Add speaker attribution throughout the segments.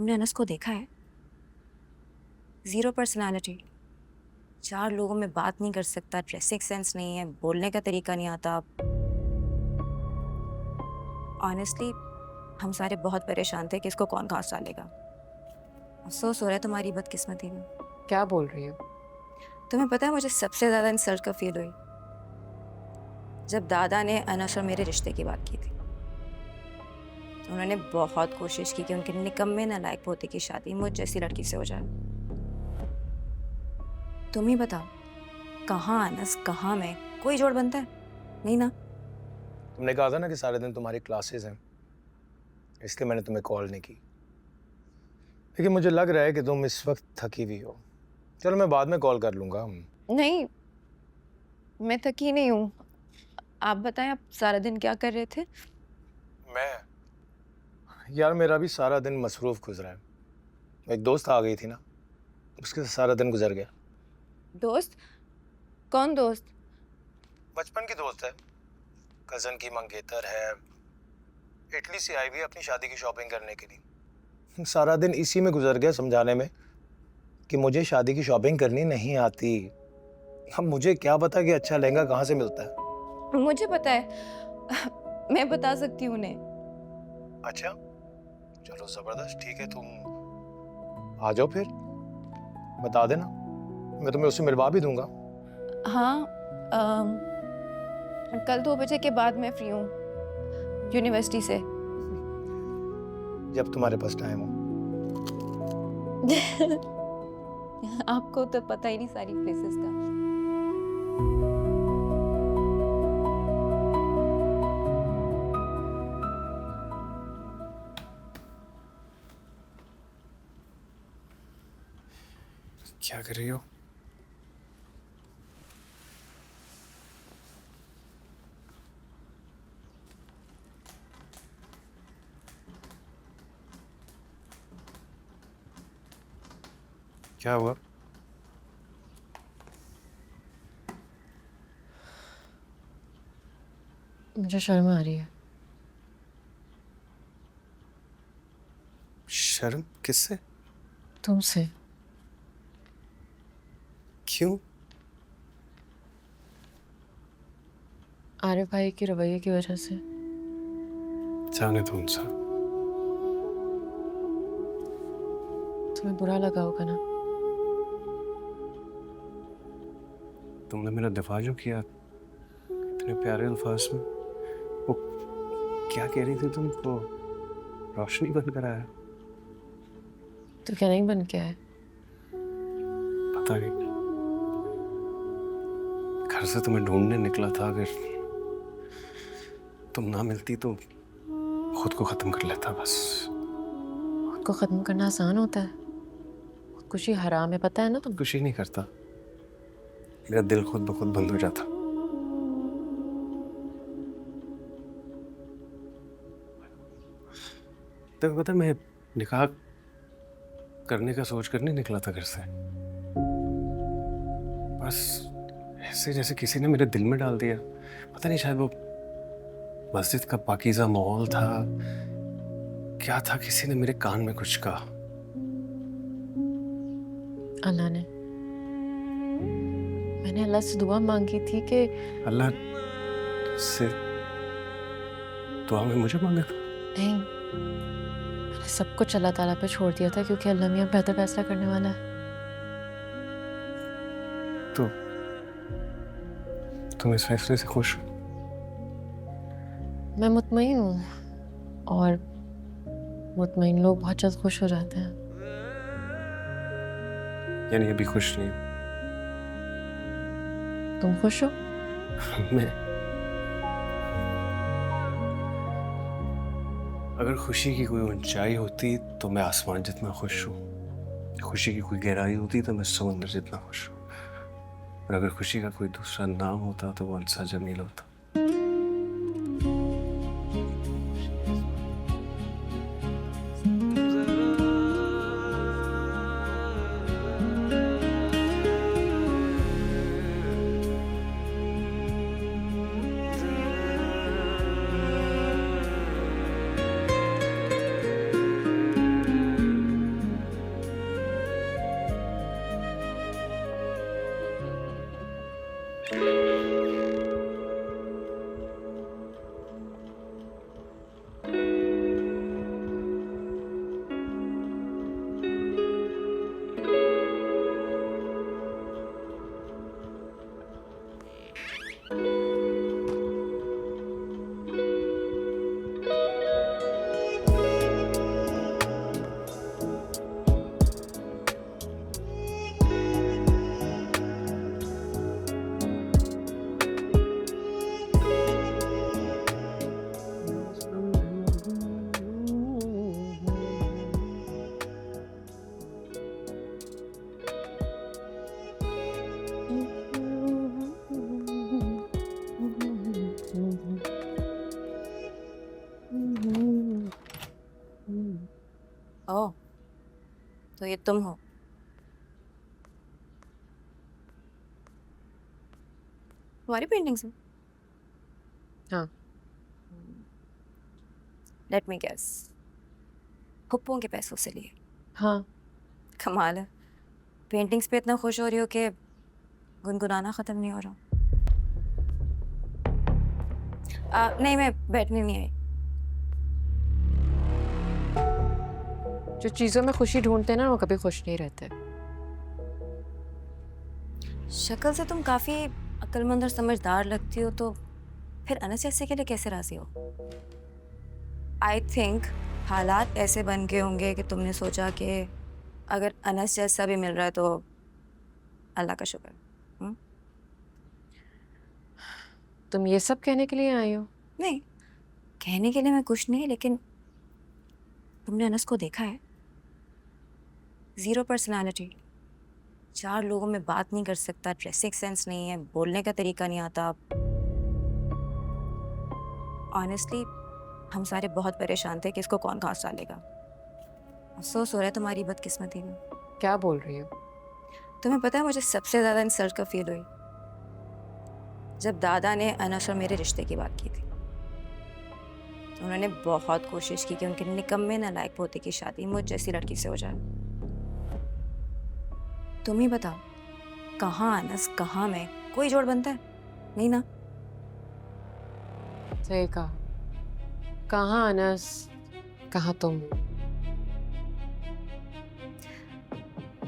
Speaker 1: तुमने अनस को देखा है? Zero personality. 4 लोगों में बात नहीं कर सकता, ड्रेसिंग सेंस नहीं है, बोलने का तरीका नहीं आता। ऑनेस्टली हम सारे बहुत परेशान थे कि इसको कौन कहाँ संभालेगा। अफ़सोस हो रहा है तुम्हारी बदकिस्मती में।
Speaker 2: क्या बोल रही हो?
Speaker 1: तुम्हें पता है मुझे सबसे ज़्यादा इंसल्ट कब फ़ील हुई? जब दादा ने अनस और मेरे रिश्ते की बात की थी। उन्होंने बहुत कोशिश की कि उनके निकम्मे नालायक पोते की शादी मुझ जैसी लड़की से हो जाए। तुम ही बताओ, कहाँ अनस, कहाँ मैं? कोई जोड़ बनता है? नहीं ना?
Speaker 3: तुमने कहा था ना कि सारे दिन तुम्हारी क्लासेस हैं, इसलिए मैंने तुम्हें कॉल नहीं की। लेकिन मुझे लग रहा है कि तुम इस वक्त थकी हुई हो। चलो मैं बाद में कॉल कर लूँगा।
Speaker 2: नहीं, मैं थकी नहीं हूँ। आप बताएं, आप सारा दिन क्या कर रहे थे?
Speaker 3: मैं यार मेरा भी सारा दिन मसरूफ़ गुजरा है। एक दोस्त आ गई थी ना, उसके साथ सारा दिन गुजर गया।
Speaker 2: दोस्त? कौन दोस्त?
Speaker 3: बचपन की दोस्त है, कज़न की मंगेतर है, इटली से आई हुई है अपनी शादी की शॉपिंग करने के लिए। सारा दिन इसी में गुजर गया समझाने में कि मुझे शादी की शॉपिंग करनी नहीं आती। अब मुझे क्या पता कि अच्छा लहंगा कहाँ से मिलता है।
Speaker 2: मुझे पता है। मैं बता सकती हूँ उन्हें।
Speaker 3: अच्छा, चलो ज़बरदस्त, ठीक है, तुम आ जाओ फिर, बता देना, मैं तुम्हें उससे मिलवा भी दूंगा।
Speaker 2: हाँ, कल 2 बजे के बाद मैं फ्री हूँ, यूनिवर्सिटी से।
Speaker 3: जब तुम्हारे पास टाइम हो।
Speaker 2: आपको तो पता ही नहीं सारी प्लेसेस का।
Speaker 3: क्या कर रही हो? क्या हुआ?
Speaker 2: मुझे शर्म आ रही है।
Speaker 3: शर्म? किससे?
Speaker 2: तुमसे।
Speaker 3: क्यों?
Speaker 2: आरिफ भाई के रवैये की वजह से।
Speaker 3: जाने दो उनसे।
Speaker 2: तुम्हें बुरा लगा होगा ना?
Speaker 3: तुमने मेरा दिफा जो किया इतने प्यारे अल्फाज में, वो क्या कह रही थी तुमको? रोशनी बंद कराया?
Speaker 2: तो क्या नहीं बन के आए?
Speaker 3: पता नहीं, घर से तुम्हें ढूंढने निकला था। अगर तुम ना मिलती तो खुद को खत्म कर लेता बस।
Speaker 2: खुद को खत्म करना आसान होता है? खुदकुशी हराम है, पता है ना तुम?
Speaker 3: खुशी नहीं करता, मेरा दिल खुद ब खुद बंद हो जाता। तो पता है, मैं निकाह करने का सोच कर नहीं निकला था घर से। बस ऐसे जैसे किसी ने मेरे दिल में डाल दिया। पता नहीं, शायद वो मस्जिद का पाकीज़ा माहौल था, क्या था, किसी ने मेरे कान में कुछ कहा।
Speaker 2: अल्लाह ने। मैंने अल्लाह से दुआ मांगी थी कि
Speaker 3: अल्लाह से दुआ में मुझे मांगा था?
Speaker 2: नहीं, मैंने सब कुछ अल्लाह ताला पे छोड़ दिया था, क्योंकि अल्लाह मियां बेहतर फैसला करने वाला है।
Speaker 3: तो तुम इस फैसले से खुश हो?
Speaker 2: मैं मुतमईन हूँ, और मुतमईन लोग बहुत जल्द खुश हो जाते हैं।
Speaker 3: यानी अभी खुश नहीं
Speaker 2: तुम खुश हो?
Speaker 3: हूं मैं? अगर खुशी की कोई ऊंचाई होती तो मैं आसमान जितना खुश हूँ। खुशी की कोई गहराई होती तो मैं समुंदर जितना खुश हूँ। और अगर खुशी का कोई दूसरा नाम होता तो वो अंसा जमील होता।
Speaker 1: तो ये तुम हो। तुम्हारी पेंटिंग्स हैं?
Speaker 2: हाँ।
Speaker 1: लेट मी गेस, हुप्पों के पैसों से लिए।
Speaker 2: हाँ।
Speaker 1: कमाल है, पेंटिंग्स पे इतना खुश हो रही हो कि गुनगुनाना ख़त्म नहीं हो रहा। नहीं, मैं बैठने नहीं आई।
Speaker 2: जो चीज़ों में खुशी ढूंढते हैं ना, वो कभी खुश नहीं रहते।
Speaker 1: शक्ल से तुम काफ़ी अक्लमंद और समझदार लगती हो, तो फिर अनस जैसे के लिए कैसे राजी हो? आई थिंक हालात ऐसे बन गए होंगे कि तुमने सोचा कि अगर अनस जैसा भी मिल रहा है तो अल्लाह का शुक्र। हुँ?
Speaker 2: तुम ये सब कहने के लिए आई हो?
Speaker 1: नहीं, कहने के लिए मैं कुछ नहीं, लेकिन तुमने अनस को देखा है? ज़ीरो पर्सनालिटी, 4 लोगों में बात नहीं कर सकता, ड्रेसिंग सेंस नहीं है, बोलने का तरीका नहीं आता। ऑनेस्टली हम सारे बहुत परेशान थे कि इसको कौन कहाँ डालेगा। अफसोस हो रहा है तुम्हारी बदकिस्मती में।
Speaker 2: क्या बोल रही हो?
Speaker 1: तुम्हें पता है मुझे सबसे ज़्यादा इंसल्ट कब फील हुई? जब दादा ने अनस और मेरे रिश्ते की बात की थी। उन्होंने बहुत कोशिश की कि उनके निकम्मे नालायक पोते की शादी मुझ जैसी लड़की से हो जाए। तुम ही बताओ, कहाँ अनस कहाँ मैं, कोई जोड़ बनता है? नहीं ना।
Speaker 2: सही कहा। कहाँ अनस, कहाँ तुम।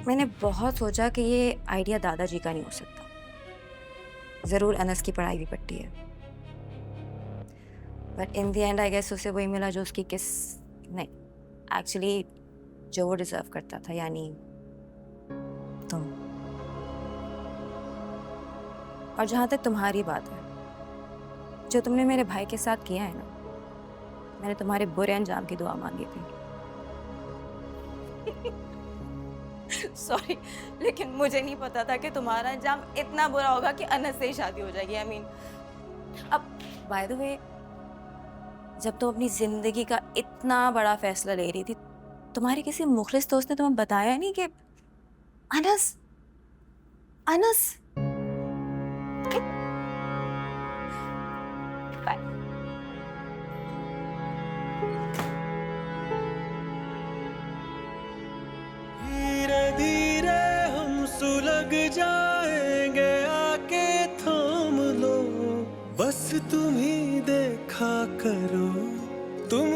Speaker 1: मैंने बहुत सोचा कि ये आइडिया दादाजी का नहीं हो सकता। ज़रूर अनस की पढ़ाई भी पट्टी है, but in the end I guess उसे वही मिला जो उसकी नहीं, एक्चुअली जो वो डिजर्व करता था, यानी तुम। और जहाँ तक तुम्हारी बात है, जो तुमने मेरे भाई के साथ किया है ना, मैंने तुम्हारे बुरे अंजाम की दुआ मांगी थी। सॉरी, लेकिन मुझे नहीं पता था कि तुम्हारा अंजाम इतना बुरा होगा कि अनस से ही शादी हो जाएगी। आई मीन, अब बाय द वे, जब तुम अपनी जिंदगी का इतना बड़ा फैसला ले रही थी, तुम्हारे किसी मुखलिस दोस्त ने तुम्हें बताया नहीं कि अनस अनस बाय।
Speaker 4: धीरे धीरे हम सुलग जाएंगे, आके थाम लो, बस तुम ही देखा करो, तुम